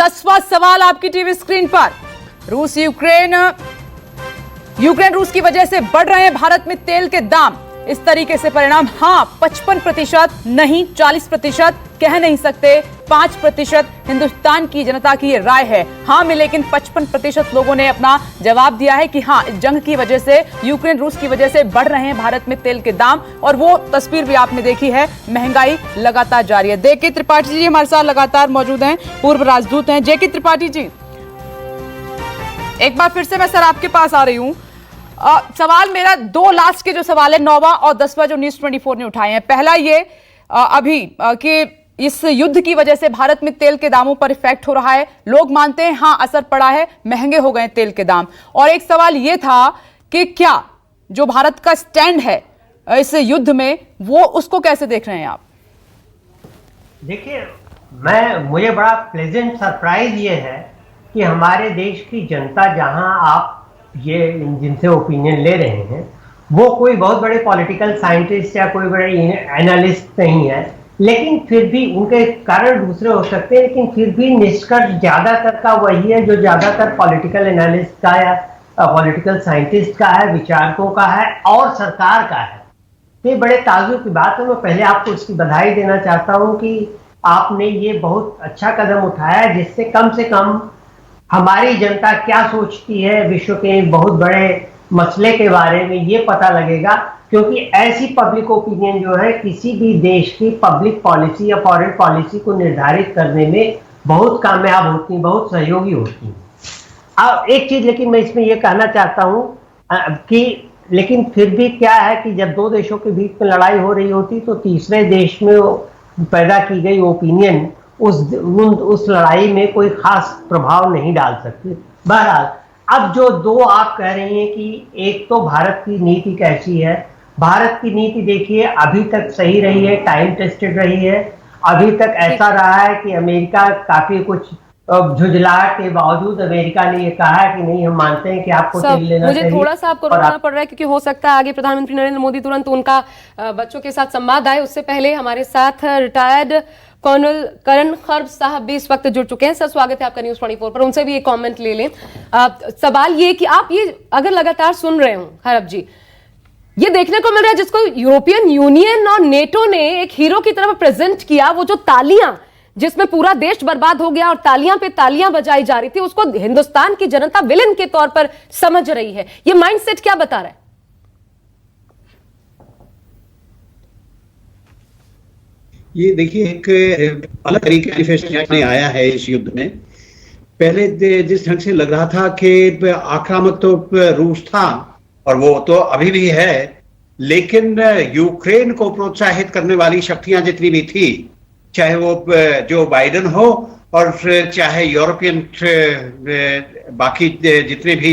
10वां सवाल आपकी TV screen पर। यूक्रेन रूस की वजह से बढ़ रहे हैं भारत में तेल के दाम। इस तरीके से परिणाम हां 55%, नहीं 40%, कह नहीं सकते 5%। हिंदुस्तान की जनता की यह राय है हां में, लेकिन 55% लोगों ने अपना जवाब दिया है कि हां, इस जंग की वजह से, यूक्रेन रूस की वजह से बढ़ रहे हैं भारत में तेल के दाम। और वो तस्वीर भी आपने देखी है, महंगाई लगातार जारी है। जेके त्रिपाठी जी हमारे साथ लगातार मौजूद हैं, पूर्व राजदूत हैं। जेके त्रिपाठी जी, एक बार फिर से मैं सर आपके पास आ रही हूं। सवाल मेरा दो लास्ट के जो सवाल है, 9वां और 10वां, जो न्यूज़ 24 ने उठाए हैं। पहला ये अभी कि इस युद्ध की वजह से भारत में तेल के दामों पर इफेक्ट हो रहा है। लोग मानते हैं हां असर पड़ा है, महंगे हो गए तेल के दाम। और एक सवाल यह था कि क्या जो भारत का स्टैंड है इस युद्ध में, वो उसको कैसे देख रहे हैं आप? देखिए, मुझे बड़ा प्लेजेंट सरप्राइज ये है कि हमारे देश की जनता, जहां आप ये जिनसे ओपिनियन ले रहे हैं, वो कोई बहुत बड़े पॉलिटिकल साइंटिस्ट या कोई बड़े एनालिस्ट नहीं है, लेकिन फिर भी उनके कारण दूसरे हो सकते हैं, लेकिन फिर भी निष्कर्ष ज्यादातर का वही है जो ज्यादातर पॉलिटिकल एनालिस्ट का या पॉलिटिकल साइंटिस्ट का है, विचारकों का है और सरकार का है। ये बड़े ताज्जुब की बात है। मैं पहले आपको इसकी बधाई देना चाहता हूं कि आपने ये बहुत अच्छा कदम उठाया, जिससे कम से कम हमारी जनता क्या सोचती है विश्व के एक बहुत बड़े मसले के बारे में ये पता लगेगा। क्योंकि ऐसी पब्लिक ओपिनियन जो है किसी भी देश की पब्लिक पॉलिसी या फॉरेन पॉलिसी को निर्धारित करने में बहुत कामयाब होती है, बहुत सहयोगी होती है। अब एक चीज लेकिन मैं इसमें ये कहना चाहता हूं कि लेकिन फिर भी क्या है कि जब दो देशों के बीच में लड़ाई हो रही होती तो तीसरे देश में पैदा की गई ओपिनियन उस लड़ाई में कोई खास प्रभाव नहीं डाल सकती। बहरहाल, अब जो दो आप कह रही हैं कि एक तो भारत की नीति कैसी है। भारत की नीति देखिए, अभी तक सही रही है, टाइम टेस्टेड रही है। अभी तक ऐसा रहा है कि अमेरिका काफी कुछ झुंझलाहट के बावजूद अमेरिका ने ये कहा है कि नहीं, हम मानते हैं कि आपको तेल लेना चाहिए। मुझे थोड़ा सा आपको रुकना पड़ रहा है क्योंकि हो सकता है आगे प्रधानमंत्री नरेंद्र मोदी तुरंत उनका बच्चों के साथ संवाद आए। उससे पहले हमारे साथ रिटायर्ड कर्नल करण खर्ब साहब भी इस वक्त जुड़ चुके हैं। सर, स्वागत है आपका न्यूज़ 24 पर। उनसे भी एक कमेंट ले लें। सवाल ये कि आप ये अगर लगातार सुन रहे हो खर्ब जी, ये देखने को मिल रहा है जिसको यूरोपियन यूनियन और नेटो ने एक हीरो की तरफ प्रेजेंट किया, वो जो तालियां जिसमें पूरा देश बर्बाद हो गया और तालियां पे तालियां बजाई जा रही थी, उसको हिंदुस्तान की जनता विलेन के तौर पर समझ रही है। ये माइंडसेट क्या बता रहा है? ये देखिए, एक अलग तरीके मैनिफेस्टो आया है इस युद्ध में। पहले जिस ढंग से लग रहा था कि आक्रामक तो रूस था और वो तो अभी भी है, लेकिन यूक्रेन को प्रोत्साहित करने वाली शक्तियां जितनी भी थी, चाहे वो जो बाइडेन हो और चाहे यूरोपियन बाकी जितने भी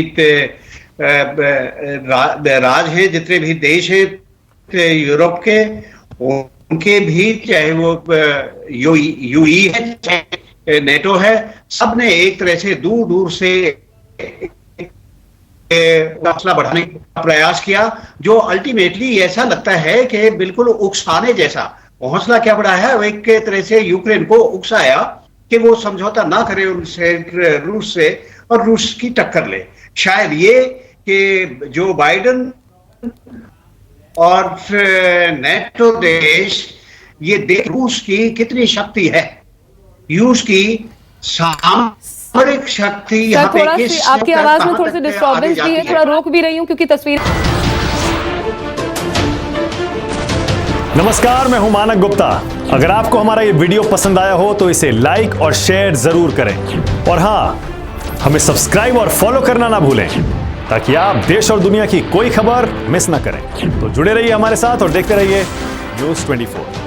राज हैं, जितने भी देश हैं यूरोप के, उनके भी, चाहे वो यूई है चाहे नेटो है, सबने एक तरह से दूर दूर से हौसला बढ़ाने का प्रयास किया, जो अल्टीमेटली ऐसा लगता है कि बिल्कुल उकसाने जैसा। हौसला क्या बढ़ाया है, वो एक तरह से यूक्रेन को उकसाया कि वो समझौता ना करे उनसे, रूस से, और रूस की टक्कर ले। शायद ये कि जो बाइडेन और नेटो देश ये देख रूस की कितनी शक्ति है, रूस की सामरिक शक्ति यहाँ पे किस, आपकी आवाज में थोड़ी सी डिस्टर्बेंस भी है, थोड़ा रोक भी रही हूँ क्योंकि तस्वीर। नमस्कार, मैं हूं मानक गुप्ता। अगर आपको हमारा ये वीडियो पसंद आया हो तो इसे लाइक और शेयर जरूर करें, और हाँ, हमें सब्सक्राइब और फॉलो करना ना भूलें ताकि आप देश और दुनिया की कोई खबर मिस ना करें। तो जुड़े रहिए हमारे साथ और देखते रहिए न्यूज़ 24।